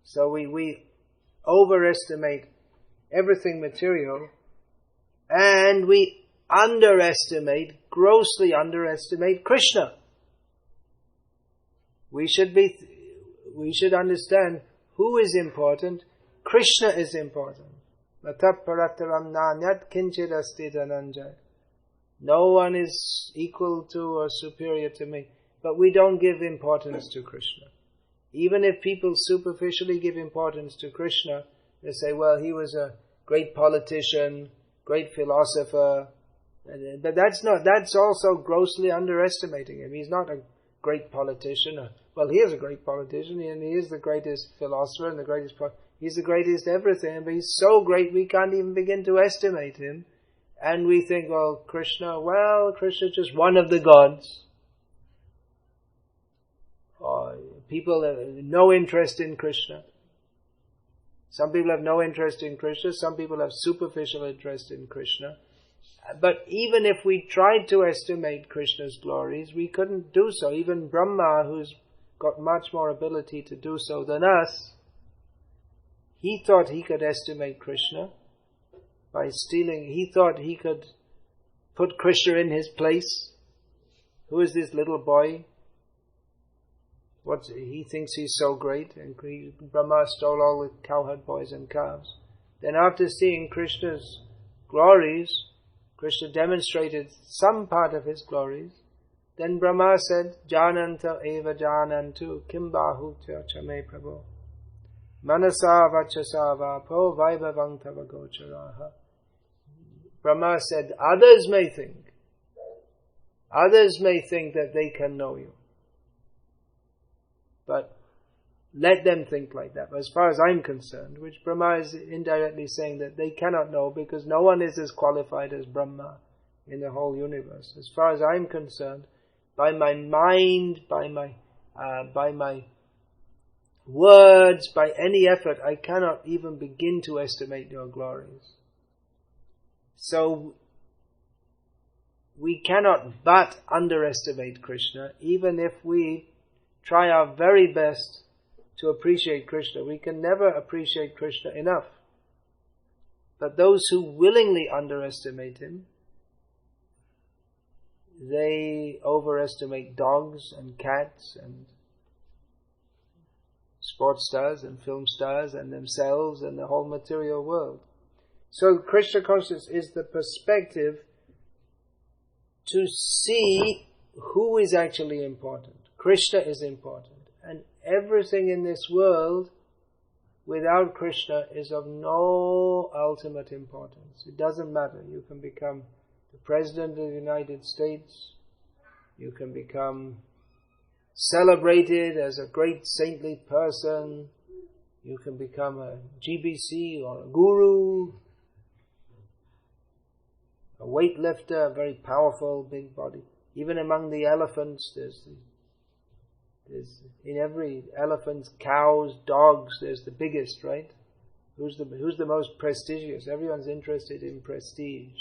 So we overestimate everything material, and we grossly underestimate Krishna. We should understand who is important. Krishna is important. No one is equal to or superior to me. But we don't give importance to Krishna. Even if people superficially give importance to Krishna, they say, well, he was a great politician, great philosopher. But that's also grossly underestimating him. He's not a great politician. Well, he is a great politician, and he is the greatest philosopher and he's the greatest everything, but he's so great we can't even begin to estimate him. And we think, Krishna is just one of the gods. people have no interest in Krishna. Some people have no interest in Krishna, some people have superficial interest in Krishna. But even if we tried to estimate Krishna's glories, we couldn't do so. Even Brahma, who's got much more ability to do so than us, he thought he could estimate Krishna by stealing. He thought he could put Krishna in his place. Who is this little boy? He thinks he's so great, and Brahma stole all the cowherd boys and calves. Then after seeing Krishna's glories, Krishna demonstrated some part of his glories. Then Brahma said, Jananta eva janantu kim bahutya chame prabho manasa vachasa vapo vaibhavang tava gocharaha. Brahma said, others may think that they can know you. But let them think like that. But as far as I'm concerned, which Brahma is indirectly saying that they cannot know because no one is as qualified as Brahma in the whole universe. As far as I'm concerned, by my mind, by my words, by any effort, I cannot even begin to estimate your glories. So we cannot but underestimate Krishna, even if we try our very best to appreciate Krishna. We can never appreciate Krishna enough. But those who willingly underestimate him, they overestimate dogs and cats and sports stars and film stars and themselves and the whole material world. So Krishna consciousness is the perspective to see who is actually important. Krishna is important. And everything in this world without Krishna is of no ultimate importance. It doesn't matter. You can become the President of the United States. You can become celebrated as a great saintly person. You can become a GBC or a guru, a weightlifter, a very powerful, big body. Even among the elephants, there's in every elephant, cows, dogs, there's the biggest, right? Who's the most prestigious? Everyone's interested in prestige.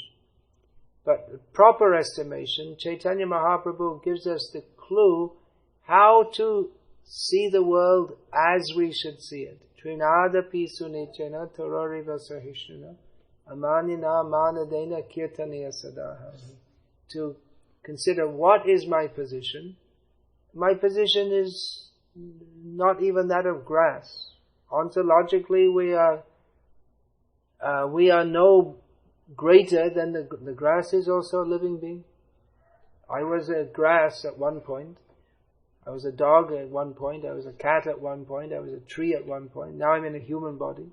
But proper estimation, Chaitanya Mahaprabhu gives us the clue how to see the world as we should see it. Trinadapi sunichena tororiva sahishnuna amanina manadena kirtaniya sadaha. To consider what is my position. My position is not even that of grass. Ontologically, we are no greater than the grass is also a living being. I was a grass at one point. I was a dog at one point. I was a cat at one point. I was a tree at one point. Now I'm in a human body.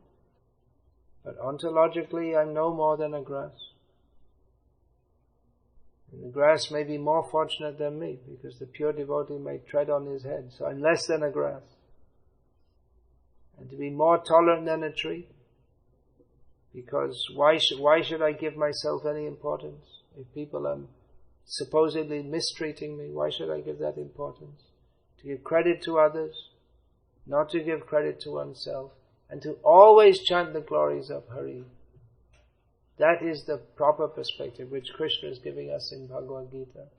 But ontologically, I'm no more than a grass. And the grass may be more fortunate than me, because the pure devotee may tread on his head. So I'm less than a grass. And to be more tolerant than a tree, because why should I give myself any importance? If people are supposedly mistreating me, why should I give that importance? To give credit to others, not to give credit to oneself, and to always chant the glories of Hari. That is the proper perspective which Krishna is giving us in Bhagavad Gita.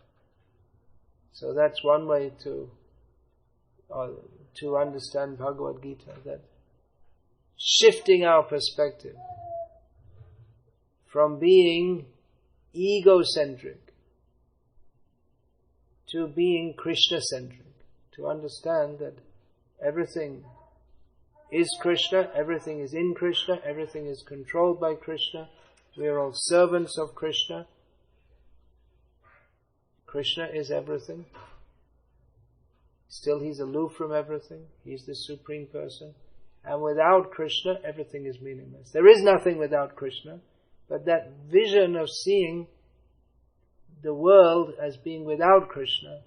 So that's one way to understand Bhagavad Gita, that shifting our perspective from being egocentric to being Krishna-centric, to understand that everything is Krishna, everything is in Krishna, everything is controlled by Krishna. We are all servants of Krishna. Krishna is everything. Still, he's aloof from everything. He's the supreme person. And without Krishna, everything is meaningless. There is nothing without Krishna, but that vision of seeing the world as being without Krishna,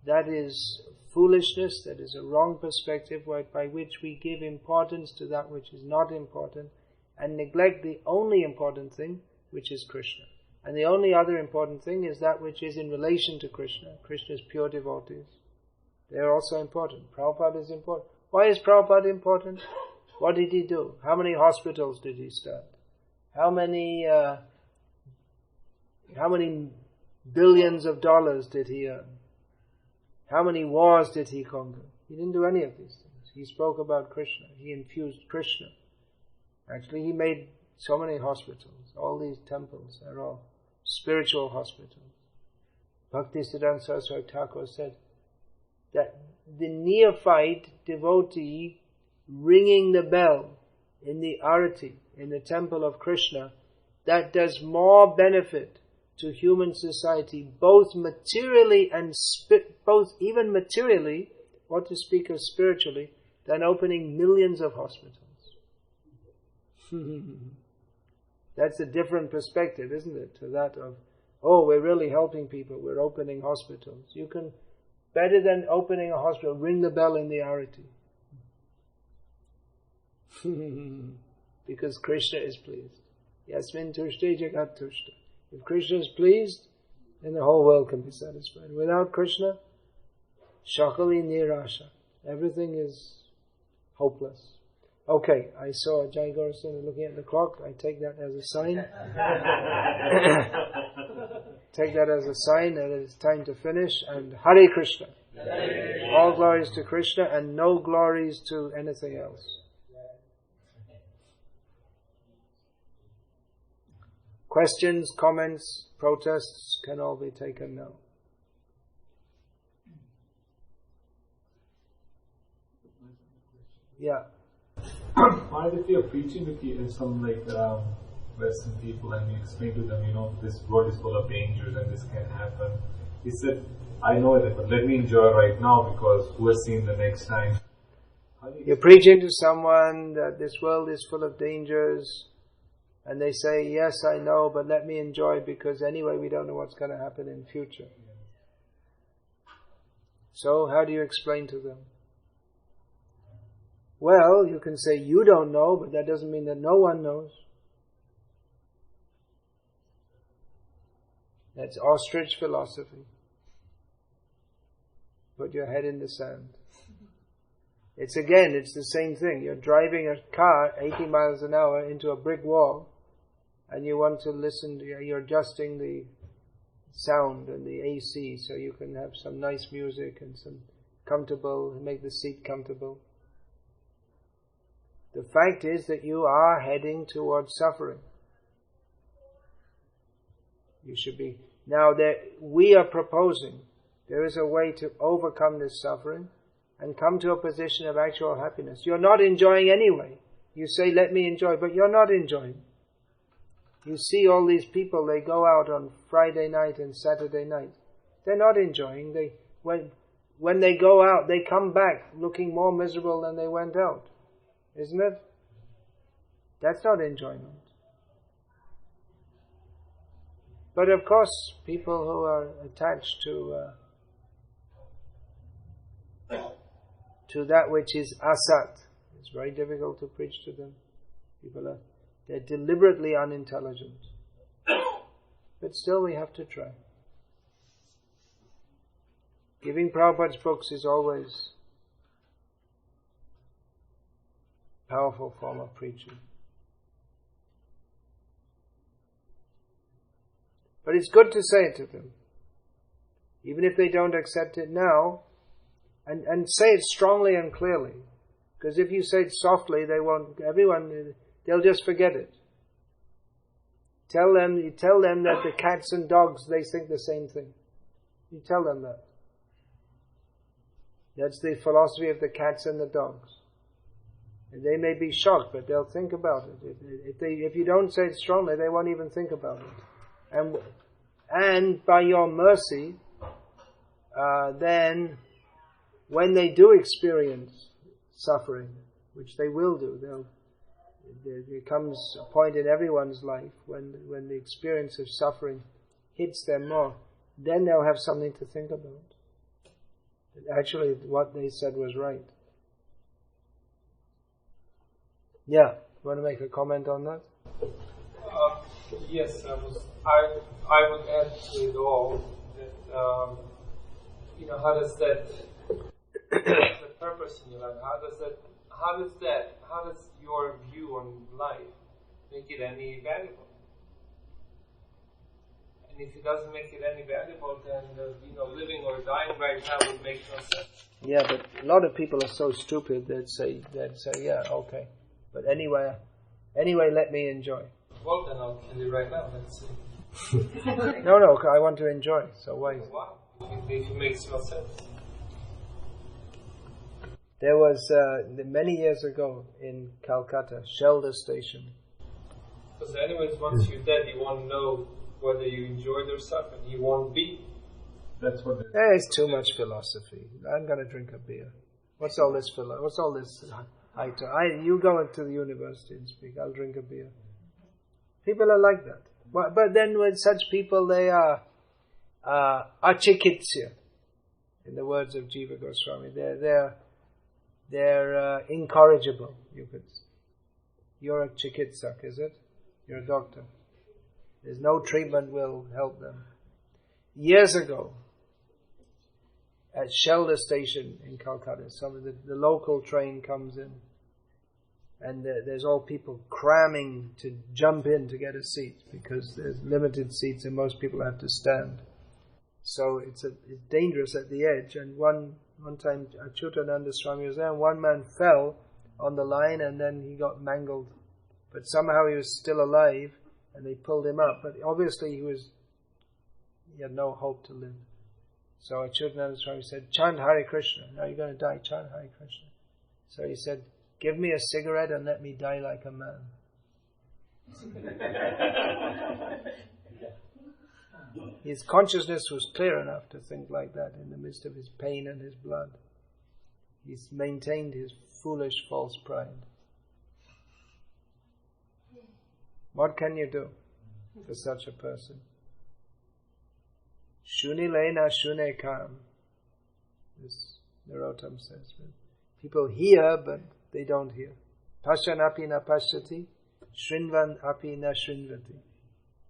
that is foolishness, that is a wrong perspective by which we give importance to that which is not important and neglect the only important thing, which is Krishna. And the only other important thing is that which is in relation to Krishna, Krishna's pure devotees. They're also important. Prabhupada is important. Why is Prabhupada important? What did he do? How many hospitals did he start? How many billions of dollars did he earn? How many wars did he conquer? He didn't do any of these things. He spoke about Krishna. He infused Krishna. Actually, he made so many hospitals. All these temples are all spiritual hospitals. Bhaktisiddhanta Saraswati Thakur said that the neophyte devotee ringing the bell in the arati, in the temple of Krishna, that does more benefit to human society, both materially and even materially, what to speak of spiritually, than opening millions of hospitals. That's a different perspective, isn't it, to that of, oh, we're really helping people, we're opening hospitals. You can, better than opening a hospital, ring the bell in the arati. Because Krishna is pleased. Yasmin tushte jagat tushta. If Krishna is pleased, then the whole world can be satisfied. Without Krishna, shakali nirasha. Everything is hopeless. Okay, I saw Jai Gaurasana looking at the clock. I take that as a sign. Take that as a sign that it's time to finish. And Hare Krishna. All glories to Krishna and no glories to anything else. Questions, comments, protests can all be taken now. Yeah. What if you're preaching to some Western people and you explain to them, this world is full of dangers and this can happen? He said, I know it, but let me enjoy right now because who has seen the next time? You're preaching to someone that this world is full of dangers and they say, yes, I know, but let me enjoy because anyway we don't know what's going to happen in future. So how do you explain to them? Well, you can say you don't know, but that doesn't mean that no one knows. That's ostrich philosophy. Put your head in the sand. It's the same thing. You're driving a car 80 miles an hour into a brick wall and you want to listen, you're adjusting the sound and the AC so you can have some nice music and make the seat comfortable. The fact is that you are heading towards suffering. You should be. Now, we are proposing there is a way to overcome this suffering and come to a position of actual happiness. You're not enjoying anyway. You say, let me enjoy, but you're not enjoying. You see all these people, they go out on Friday night and Saturday night. They're not enjoying. When they go out, they come back looking more miserable than they went out. Isn't it? That's not enjoyment. But of course, people who are attached to that which is asat, it's very difficult to preach to them. They're deliberately unintelligent. But still we have to try. Giving Prabhupada's books is always a powerful form of preaching. But it's good to say it to them. Even if they don't accept it now, and say it strongly and clearly. Because if you say it softly, they'll just forget it. You tell them that the cats and dogs, they think the same thing. You tell them that. That's the philosophy of the cats and the dogs. And they may be shocked, but they'll think about it. If you don't say it strongly, they won't even think about it. And by your mercy, then when they do experience suffering, which they will do, there comes a point in everyone's life when the experience of suffering hits them more, then they'll have something to think about. Actually, what they said was right. Yeah, you want to make a comment on that? Yes, I would add to it all that how does that purpose in your life, how does your view on life make it any valuable? And if it doesn't make it any valuable, then living or dying right now would make no sense. Yeah, but a lot of people are so stupid they'd say, yeah, okay. But anyway, let me enjoy. Well, then I'll kill you right now. Let's see. No, I want to enjoy. So why? Wow, if it makes no sense. There was many years ago in Calcutta, Shelter Station. Because anyways, once you're dead, you won't know whether you enjoyed yourself, and you won't be. That's what. There's too much philosophy. I'm going to drink a beer. What's all this What's all this? You go into the university and speak. I'll drink a beer. People are like that. But then with such people, they are achikitsya. In the words of Jiva Goswami, they're incorrigible. You could. You're a chikitsak, is it? You're a doctor. There's no treatment will help them. Years ago, at Shelter Station in Calcutta, the local train comes in, and there's all people cramming to jump in to get a seat because there's limited seats and most people have to stand. So it's dangerous at the edge. And one time Achyutananda Swami was there, and one man fell on the line and then he got mangled. But somehow he was still alive and they pulled him up. But obviously he had no hope to live. So Achyutananda Swami said, "Chant Hare Krishna. Now you're going to die. Chant Hare Krishna." So he said, "Give me a cigarette and let me die like a man." His consciousness was clear enough to think like that in the midst of his pain and his blood. He's maintained his foolish false pride. What can you do for such a person? Shunilena shune kam. This Narottam says. People hear, but they don't hear. Pashan api na pashyati, shrinvan api na shrinvati.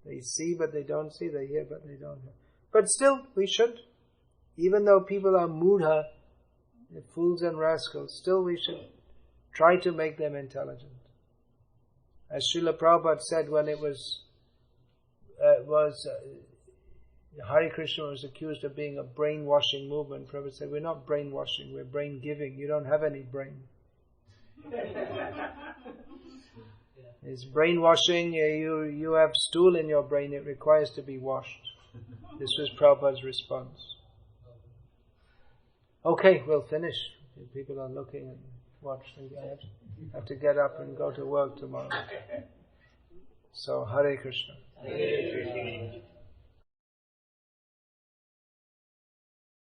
They see, but they don't see. They hear, but they don't hear. But still, we should. Even though people are mudha, they're fools and rascals, still we should try to make them intelligent. As Srila Prabhupada said when it was Hare Krishna was accused of being a brainwashing movement, Prabhupada said, "We're not brainwashing, we're brain giving. You don't have any brain." It's brainwashing, you have stool in your brain, it requires to be washed. This was Prabhupada's response. Okay, we'll finish. People are looking and watching. I have to get up and go to work tomorrow. So, Hare Krishna. Hare Krishna.